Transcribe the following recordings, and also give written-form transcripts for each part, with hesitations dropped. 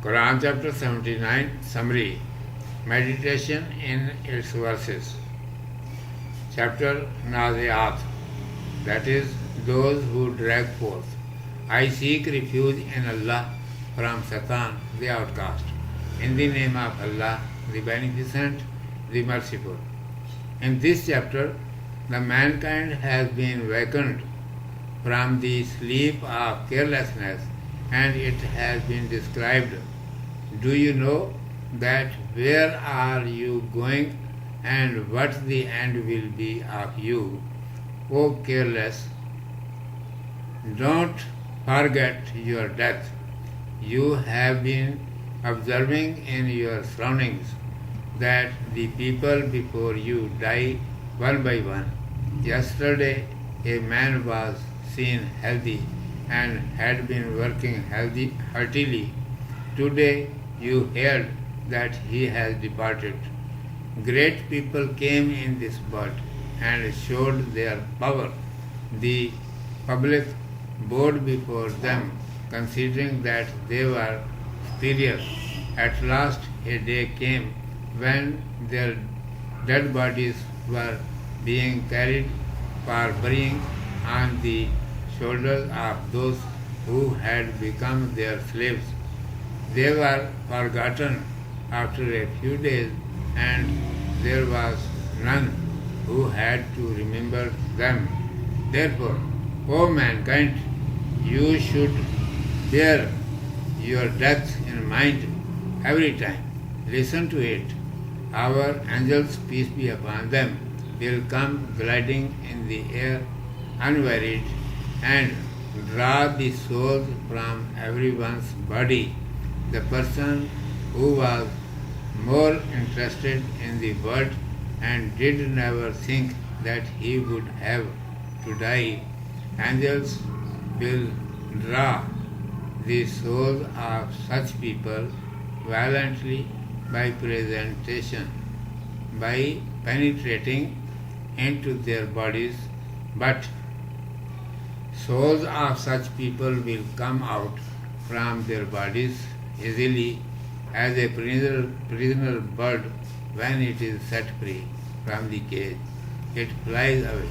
Quran chapter 79 summary. Meditation in its verses. Chapter Naziat, that is, those who drag forth. I seek refuge in Allah from Satan, the outcast. In the name of Allah, the Beneficent, the Merciful. In this chapter, the mankind has been wakened from the sleep of carelessness, and it has been described. Do you know that where are you going and what the end will be of you, O careless? Don't forget your death. You have been observing in your surroundings that the people before you die one by one. Yesterday a man was seen healthy and had been working heartily. Today you heard that he has departed. Great people came in this world and showed their power. The public bowed before them, considering that they were superior. At last a day came when their dead bodies were being carried for burying on the shoulders of those who had become their slaves. They were forgotten after a few days, and there was none who had to remember them. Therefore, O mankind, you should bear your death in mind every time. Listen to it. Our angels, peace be upon them, will come gliding in the air unwearied and draw the souls from everyone's body. The person who was more interested in the world and did never think that he would have to die, angels will draw the souls of such people violently by presentation, by penetrating into their bodies, but souls of such people will come out from their bodies easily as a prisoner bird when it is set free from the cage. It flies away.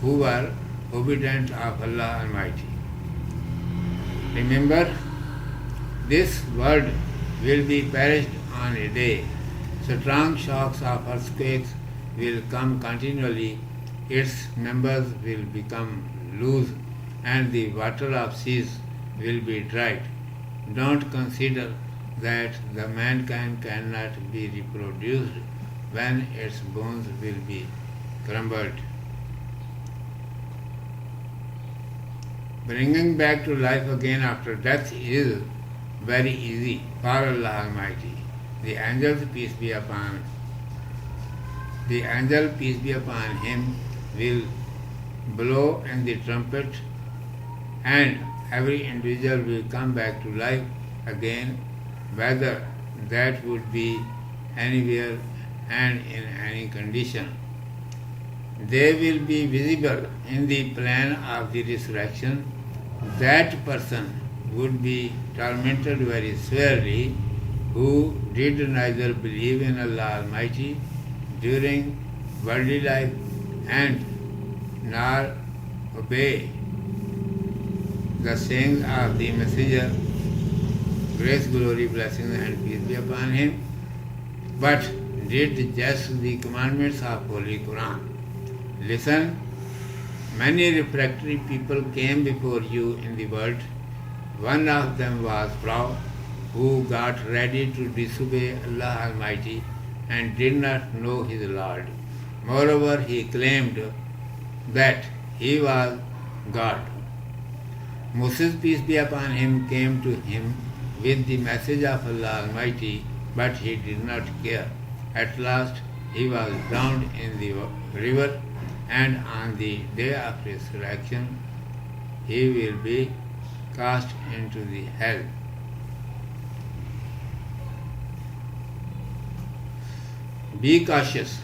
Who are obedient of Allah Almighty. Remember, this world will be perished on a day. Strong shocks of earthquakes will come continually. Its members will become loose, and the water of seas will be dried. Don't consider that the mankind cannot be reproduced when its bones will be crumbled. Bringing back to life again after death is very easy for Allah Almighty. The angel, peace be upon him, will blow in the trumpet, and every individual will come back to life again, whether that would be anywhere and in any condition. They will be visible in the plan of the resurrection. That person would be tormented very severely who did neither believe in Allah Almighty during worldly life and nor obey the sayings of the Messenger, grace, glory, blessings and peace be upon him, but did just the commandments of Holy Quran. Listen, many refractory people came before you in the world. One of them was proud, who got ready to disobey Allah Almighty and did not know his Lord. Moreover, he claimed that he was God. Moses, peace be upon him, came to him with the message of Allah Almighty, but he did not care. At last he was drowned in the river, and on the day of resurrection he will be cast into the hell. Be cautious.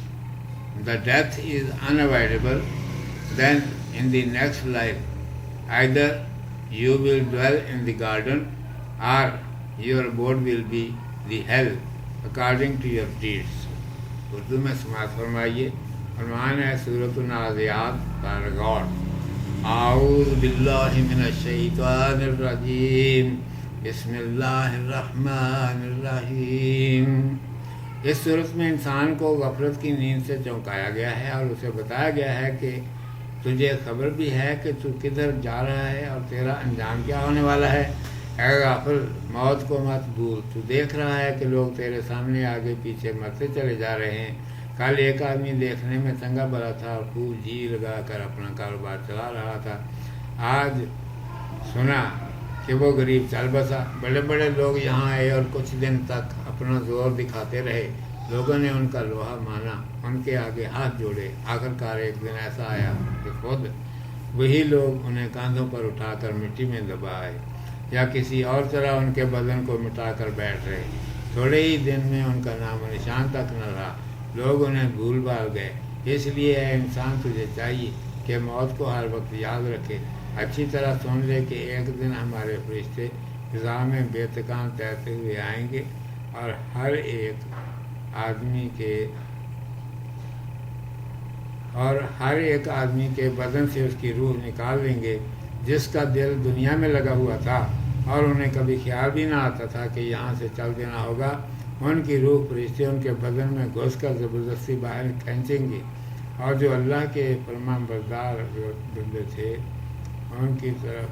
The death is unavoidable. Then in the next life, either you will dwell in the garden or your abode will be the hell according to your deeds. Urdu میں سماعت فرمائیے. عنوان ہے سورۃ النازعات paragraph. اعوذ باللہ من الشیطان الرجیم بسم اللہ الرحمن الرحیم. اس صورت میں انسان کو غفلت کی نیند سے چونکایا گیا ہے اور اسے بتایا گیا ہے کہ تجھے خبر بھی ہے کہ تو کدھر جا رہا ہے اور تیرا انجام کیا ہونے والا ہے. اے غافل، موت کو مت بھول. تو دیکھ رہا ہے کہ لوگ تیرے سامنے آگے پیچھے مرتے چلے جا رہے ہیں. کل ایک آدمی دیکھنے میں چنگا بھلا تھا اور خوب جی لگا کر اپنا کاروبار چلا رہا تھا. آج سنا کہ وہ غریب چل بسا. بڑے بڑے لوگ یہاں آئے اور کچھ دن تک اپنا زور دکھاتے رہے. لوگوں نے ان کا لوہا مانا، ان کے آگے ہاتھ جوڑے. آخرکار ایک دن ایسا آیا کہ خود وہی لوگ انہیں کاندھوں پر اٹھا کر مٹی میں دبائے یا کسی اور طرح ان کے بدن کو مٹا کر بیٹھ رہے. تھوڑے ہی دن میں ان کا نام و نشان تک نہ رہا. لوگ انہیں بھول بھال گئے. اس لیے اے انسان، تجھے چاہیے کہ موت کو ہر وقت یاد رکھے. اچھی طرح سن لے کہ ایک دن ہمارے فرشتے فضا میں بے تکان تیرتے ہوئے آئیں گے اور ہر ایک آدمی کے بدن سے اس کی روح نکال لیں گے جس کا دل دنیا میں لگا ہوا تھا اور انہیں کبھی خیال بھی نہ آتا تھا کہ یہاں سے چل دینا ہوگا. ان کی روح فرشتے ان کے بدن میں گھس کر زبردستی باہر کھینچیں گے اور جو اللہ کے فرمان بردار بندے تھے ان کی طرف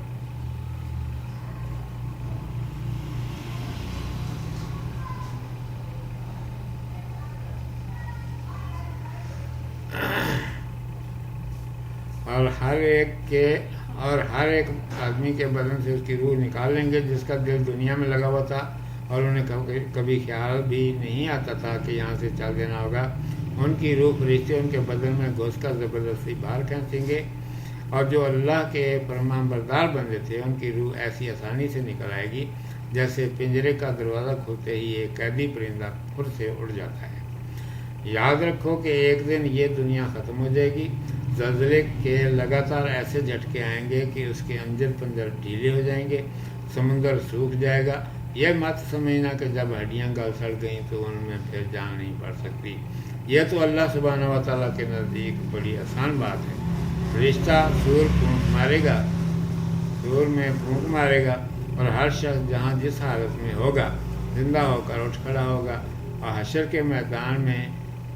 اور ہر ایک آدمی کے بدن سے اس کی روح نکال لیں گے جس کا دل دنیا میں لگا ہوا تھا اور انہیں کبھی خیال بھی نہیں آتا تھا کہ یہاں سے چل دینا ہوگا. ان کی روح فرشتے ان کے بدن میں گھس کر زبردستی باہر کھینچیں گے اور جو اللہ کے فرمان بردار بندے تھے ان کی روح ایسی آسانی سے نکل آئے گی جیسے پنجرے کا دروازہ کھلتے ہی ایک قیدی پرندہ پھر سے اڑ جاتا ہے. یاد رکھو کہ ایک دن یہ دنیا ختم ہو جائے گی. زلزلے کے لگاتار ایسے جھٹکے آئیں گے کہ اس کے انجر پنجر ڈھیلے ہو جائیں گے. سمندر سوکھ جائے گا. یہ مت سمجھنا کہ جب ہڈیاں گل سڑ گئیں تو ان میں پھر جان نہیں پڑ سکتی. یہ تو اللہ سبحانہ و تعالیٰ کے نزدیک بڑی آسان بات ہے. فرشتہ سور میں پھونک مارے گا اور ہر شخص جہاں جس حالت میں ہوگا زندہ ہو کر اٹھ کھڑا ہوگا اور حشر کے میدان میں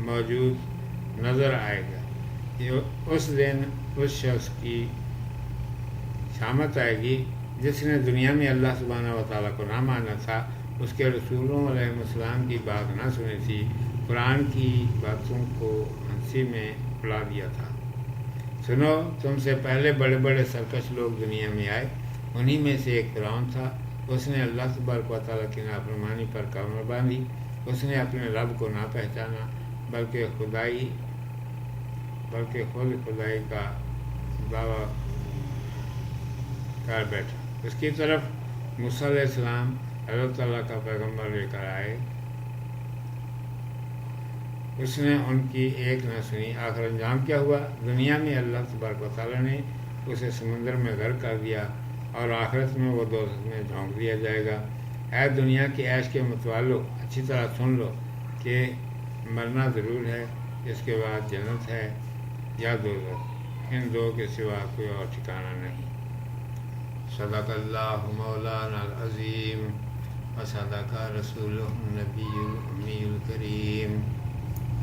موجود نظر آئے گا. اس دن اس شخص کی شامت آئے گی جس نے دنیا میں اللہ سبحانہ و تعالیٰ کو نہ مانا تھا، اس کے رسولوں علیہ السلام کی بات نہ سنی تھی، قرآن کی باتوں کو ہنسی میں اڑا دیا تھا. سنو، تم سے پہلے بڑے بڑے سرکش لوگ دنیا میں آئے. انہی میں سے ایک فرعون تھا. اس نے اللہ تبارک و تعالیٰ کی نافرمانی پر کمر باندھی. اس نے اپنے رب کو نہ پہچانا بلکہ خود خدائی کا دعویٰ کر بیٹھا. اس کی طرف موسیٰ علیہ السلام اللہ تعالیٰ کا پیغمبر لے کر آئے. اس نے ان کی ایک نہ سنی. آخر انجام کیا ہوا؟ دنیا میں اللہ تبارک و تعالیٰ نے اسے سمندر میں غرق کر دیا اور آخرت میں وہ دوزخ میں جھونک دیا جائے گا. اے دنیا کے عیش کے متوالو، اچھی طرح سن لو کہ مرنا ضرور ہے. اس کے بعد جنت ہے یا دوزخ. ان دو کے سوا کوئی اور ٹھکانہ نہیں. صدق اللہ مولانا العظیم و صدق رسولہ النبی الأمی